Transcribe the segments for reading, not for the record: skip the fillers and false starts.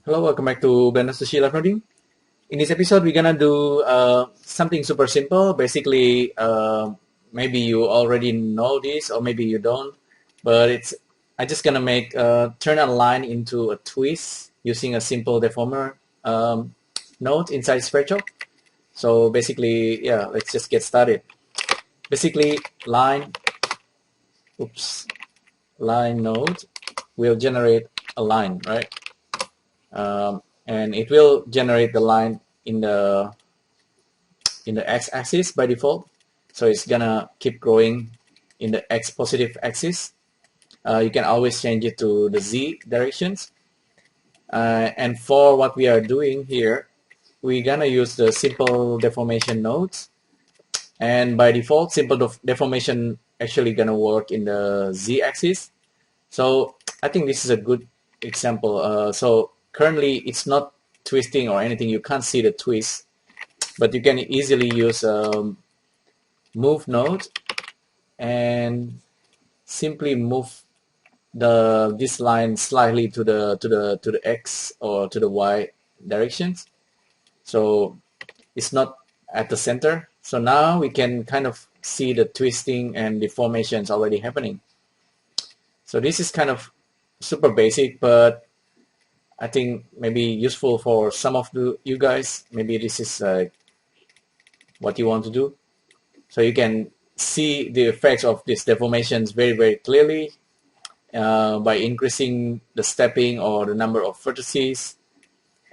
Hello, welcome back to Blender Sushi LiveNoding. In this episode, we're gonna do something super simple. Basically, maybe you already know this, or maybe you don't. But I just gonna make turn a line into a twist using a simple deformer node inside Sverchok. So basically, yeah, let's just get started. Basically, oops, line node will generate a line, right? And it will generate the line in the x-axis by default. So it's gonna keep growing in the x positive axis. You can always change it to the z directions. And for what we are doing here, we're gonna use the simple deformation nodes. And by default, simple deformation actually gonna work in the z-axis. So I think this is a good example. So currently it's not twisting or anything. You can't see the twist, but you can easily use move node and simply move this line slightly to the x or to the y directions. So it's not at the center. So now we can kind of see the twisting and deformations already happening. So this is kind of super basic, but I think maybe useful for some of you guys. Maybe this is what you want to do. So you can see the effects of these deformations very, very clearly by increasing the stepping or the number of vertices,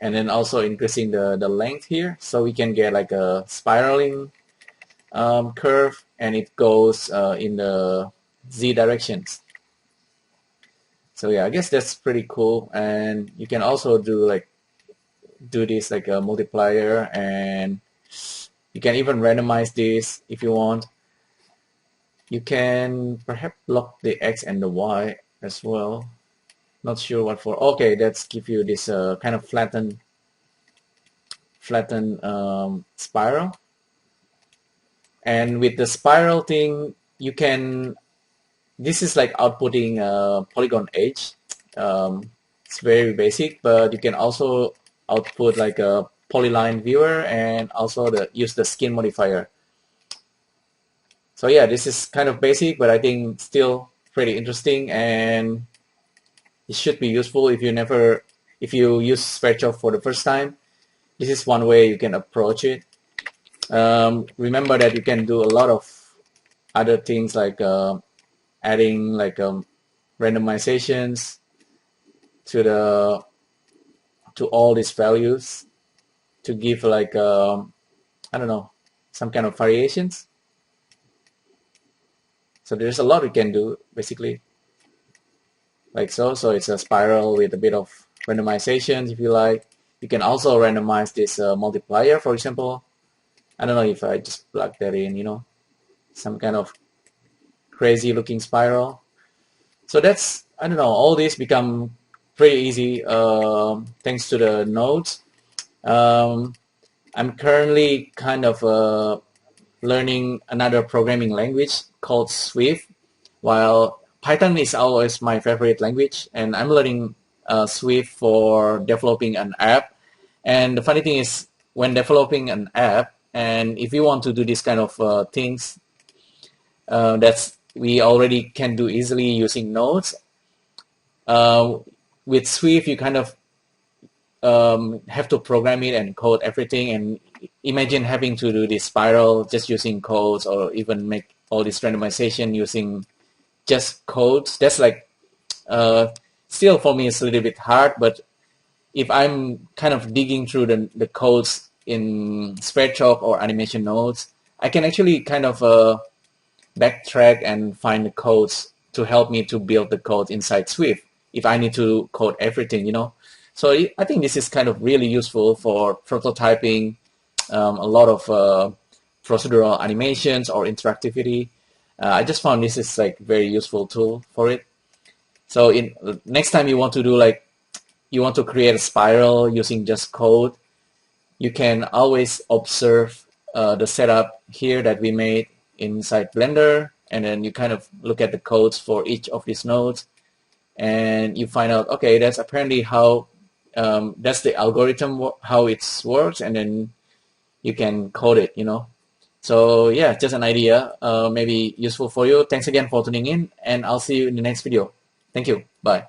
and then also increasing the length here. So we can get like a spiraling curve, and it goes in the z directions. So yeah, I guess that's pretty cool. And you can also do this like a multiplier, and you can even randomize this if you want. You can perhaps block the x and the y as well. Not sure what for. Okay, let's give you this kind of flattened spiral. And with the spiral thing, you can. This is like outputting a polygon edge. It's very basic, but you can also output like a polyline viewer and also use the skin modifier. So yeah, this is kind of basic, but I think still pretty interesting, and it should be useful if you use Sverchok for the first time. This is one way you can approach it. Remember that you can do a lot of other things like adding like randomizations to all these values to give like I don't know, some kind of variations. So there's a lot you can do basically, like so. So it's a spiral with a bit of randomization if you like. You can also randomize this multiplier, for example. I don't know if I just plug that in, some kind of crazy looking spiral. So that's, I don't know, all these become pretty easy thanks to the nodes. I'm currently kind of learning another programming language called Swift, while Python is always my favorite language, and I'm learning Swift for developing an app. And the funny thing is, when developing an app, and if you want to do this kind of things, that's we already can do easily using nodes. With Swift, you kind of have to program it and code everything, and imagine having to do this spiral just using codes, or even make all this randomization using just codes. That's like still for me it's a little bit hard, but if I'm kind of digging through the codes in Sverchok or animation nodes, I can actually kind of backtrack and find the codes to help me to build the code inside Swift if I need to code everything. So I think this is kind of really useful for prototyping a lot of procedural animations or interactivity. I just found this is like very useful tool for it. So next time you want to create a spiral using just code, you can always observe the setup here that we made inside Blender, and then you kind of look at the codes for each of these nodes, and you find out, okay, that's apparently how that's the algorithm how it works, and then you can code it, So yeah, just an idea, maybe useful for you. Thanks again for tuning in, and I'll see you in the next video. Thank you. Bye.